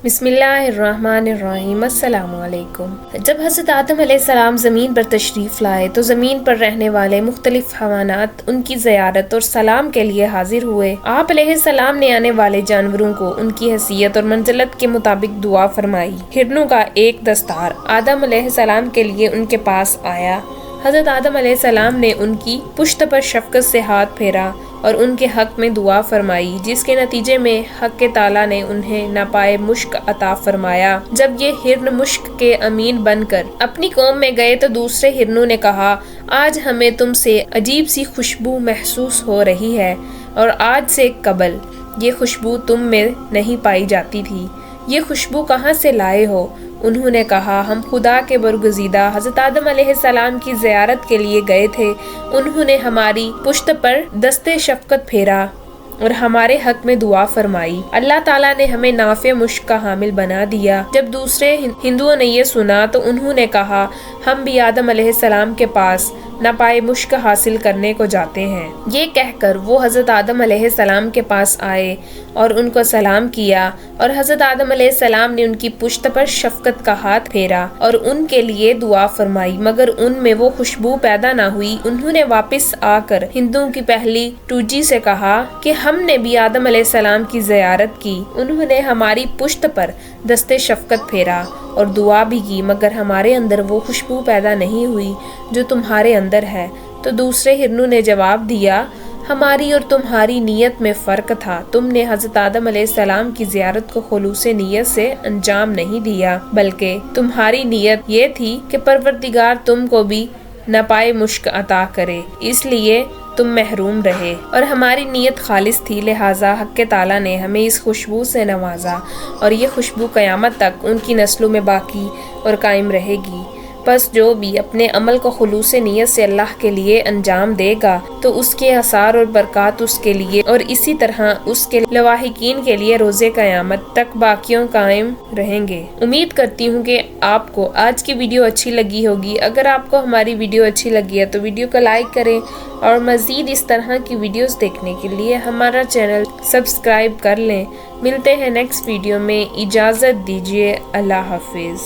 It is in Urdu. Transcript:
بسم اللہ الرحمن الرحیم۔ السلام علیکم۔ جب حضرت آدم علیہ السلام زمین پر تشریف لائے تو زمین پر رہنے والے مختلف حیوانات ان کی زیارت اور سلام کے لیے حاضر ہوئے۔ آپ علیہ السلام نے آنے والے جانوروں کو ان کی حیثیت اور منزلت کے مطابق دعا فرمائی۔ ہرنوں کا ایک دستار آدم علیہ السلام کے لیے ان کے پاس آیا۔ حضرت آدم علیہ السلام نے ان کی پشت پر شفقت سے ہاتھ پھیرا اور ان کے حق میں دعا فرمائی، جس کے نتیجے میں حق تعالیٰ نے انہیں ناپائے مشک عطا فرمایا۔ جب یہ ہرن مشک کے امین بن کر اپنی قوم میں گئے تو دوسرے ہرنوں نے کہا، آج ہمیں تم سے عجیب سی خوشبو محسوس ہو رہی ہے اور آج سے قبل یہ خوشبو تم میں نہیں پائی جاتی تھی۔ یہ خوشبو کہاں سے لائے ہو؟ انہوں نے کہا، ہم خدا کے برگزیدہ حضرت آدم علیہ السلام کی زیارت کے لیے گئے تھے۔ انہوں نے ہماری پشت پر دست شفقت پھیرا اور ہمارے حق میں دعا فرمائی۔ اللہ تعالیٰ نے ہمیں نافع مشک کا حامل بنا دیا۔ جب دوسرے ہندوؤں نے یہ سنا تو انہوں نے کہا، ہم بھی آدم علیہ السلام کے پاس ناپائے مشک حاصل کرنے کو جاتے ہیں۔ یہ کہہ کر وہ حضرت آدم علیہ السلام کے پاس آئے اور ان کو سلام کیا اور حضرت آدم علیہ السلام نے ان کی پشت پر شفقت کا ہاتھ پھیرا اور ان کے لیے دعا فرمائی، مگر ان میں وہ خوشبو پیدا نہ ہوئی۔ انہوں نے واپس آ کر ہندوؤں کی پہلی ٹوجی سے کہا کہ ہم نے بھی آدم علیہ السلام کی زیارت کی۔ انہوں نے ہماری پشت پر دست شفقت پھیرا اور دعا بھی کی، مگر ہمارے اندر وہ خوشبو پیدا نہیں ہوئی جو تمہارے اندر ہے۔ تو دوسرے ہرنوں نے جواب دیا، ہماری اور تمہاری نیت میں فرق تھا۔ تم نے حضرت آدم علیہ السلام کی زیارت کو خلوص نیت سے انجام نہیں دیا، بلکہ تمہاری نیت یہ تھی کہ پروردگار تم کو بھی ناپائے مشک عطا کرے، اس لیے تم محروم رہے، اور ہماری نیت خالص تھی، لہٰذا حق تعالیٰ نے ہمیں اس خوشبو سے نوازا اور یہ خوشبو قیامت تک ان کی نسلوں میں باقی اور قائم رہے گی۔ پس جو بھی اپنے عمل کو خلوص نیت سے اللہ کے لیے انجام دے گا تو اس کے اثار اور برکات اس کے لیے اور اسی طرح اس کے لواحقین کے لیے روز قیامت تک باقیوں قائم رہیں گے۔ امید کرتی ہوں کہ آپ کو آج کی ویڈیو اچھی لگی ہوگی۔ اگر آپ کو ہماری ویڈیو اچھی لگی ہے تو ویڈیو کو لائک کریں اور مزید اس طرح کی ویڈیوز دیکھنے کے لیے ہمارا چینل سبسکرائب کر لیں۔ ملتے ہیں نیکسٹ ویڈیو میں، اجازت دیجیے، اللہ حافظ۔